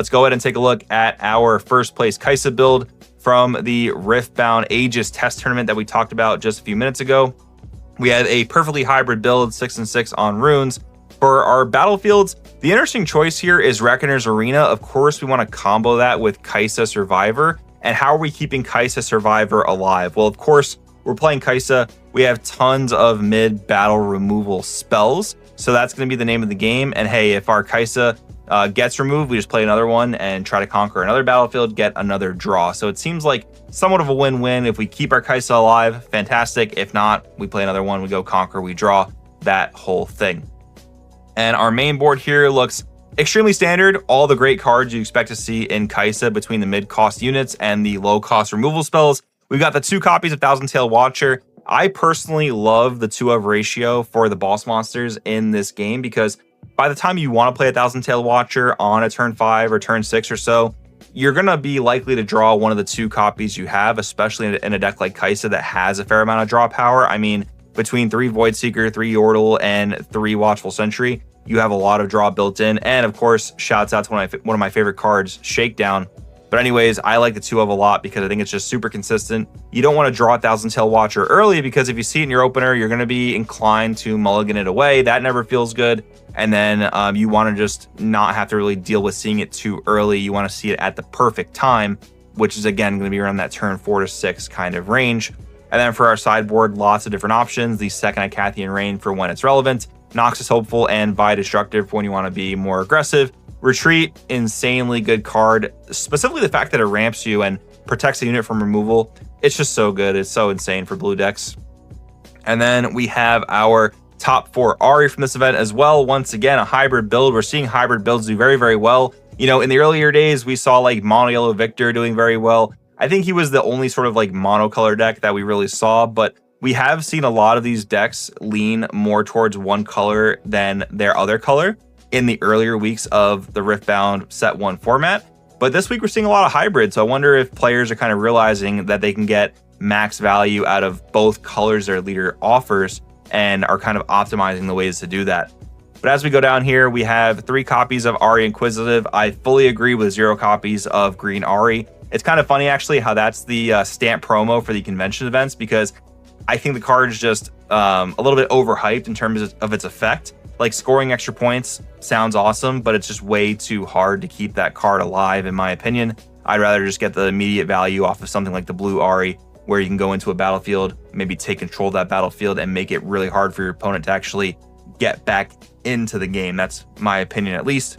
Let's go ahead and take a look at our first place Kaisa build from the Riftbound Aegis test tournament that we talked about just a few minutes ago. We had a perfectly hybrid build, 6 and 6 on runes. For our battlefields, the interesting choice here is Reckoner's Arena. Of course, we want to combo that with Kaisa Survivor. And how are we keeping Kaisa Survivor alive? Well, of course, we're playing Kaisa. We have tons of mid-battle removal spells. So that's going to be the name of the game. And hey, if our Kaisa gets removed, we just play another one and try to conquer another battlefield, get another draw. So it seems like somewhat of a win-win. If we keep our Kaisa alive, fantastic. If not, we play another one, we go conquer, we draw, that whole thing. And our main board here looks extremely standard. All the great cards you expect to see in Kaisa between the mid-cost units and the low-cost removal spells. We've got the 2 copies of Thousand Tail Watcher. I personally love the 2-of ratio for the boss monsters in this game because by the time you want to play a Thousand Tail Watcher on a turn 5 or turn 6 or so, you're going to be likely to draw one of the 2 copies you have, especially in a deck like Kaisa that has a fair amount of draw power. I mean, between 3 Void Seeker, 3 Yordle, and 3 Watchful Sentry, you have a lot of draw built in. And of course, shouts out to one of my favorite cards, Shakedown. But anyways, I like the 2-of a lot because I think it's just super consistent. You don't want to draw a Thousand Tail Watcher early because if you see it in your opener, you're going to be inclined to mulligan it away. That never feels good. And then you want to just not have to really deal with seeing it too early. You want to see it at the perfect time, which is again going to be around that turn 4 to 6 kind of range. And then for our sideboard, lots of different options. The second Icathian Rain for when it's relevant, Noxus Hopeful, and Vi Destructive for when you want to be more aggressive. Retreat, insanely good card, specifically the fact that it ramps you and protects the unit from removal. It's just so good. It's so insane for blue decks. And then we have our top 4 Ahri from this event as well. Once again, a hybrid build. We're seeing hybrid builds do very, very well. You know, in the earlier days, we saw like Mono Yellow Victor doing very well. I think he was the only sort of like monocolor deck that we really saw, but we have seen a lot of these decks lean more towards one color than their other color in the earlier weeks of the Riftbound Set 1 format. But this week we're seeing a lot of hybrids, so I wonder if players are kind of realizing that they can get max value out of both colors their leader offers and are kind of optimizing the ways to do that. But as we go down here, we have 3 copies of Ahri Inquisitive. I fully agree with 0 copies of Green Ahri. It's kind of funny actually how that's the stamp promo for the convention events because I think the card is just a little bit overhyped in terms of its effect. Like scoring extra points sounds awesome, but it's just way too hard to keep that card alive, in my opinion. I'd rather just get the immediate value off of something like the blue Ahri, where you can go into a battlefield, maybe take control of that battlefield and make it really hard for your opponent to actually get back into the game. That's my opinion, at least.